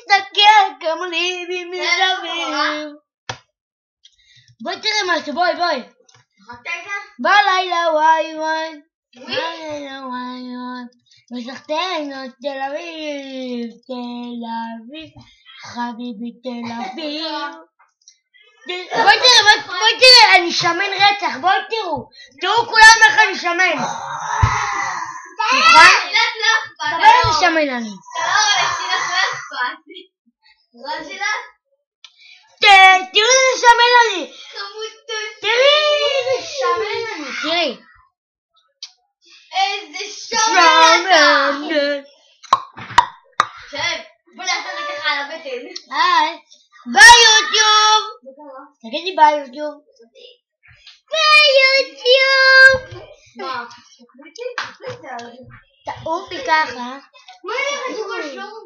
מסתכל כמו ליבי מסביב. בואי תראה משהו, בואי. בלילה וואי וואי. בלילה וואי וואי. משחקנו תל אביב. חביבי תל אביב. בואי תראה, אני שמן רצח, בואי תראו כולם איך אני שמן. נכון? אבל אני שמן אני. תראי איזה שמן אני. תראי איזה שמן אני. תראי. איזה שמן אתה. שב, בוא נעשה את זה ככה על הבטן. היי. ביי יוטיוב. תגידי ביי יוטיוב. ביי יוטיוב. מה? תעופי ככה. מה אני חשוב?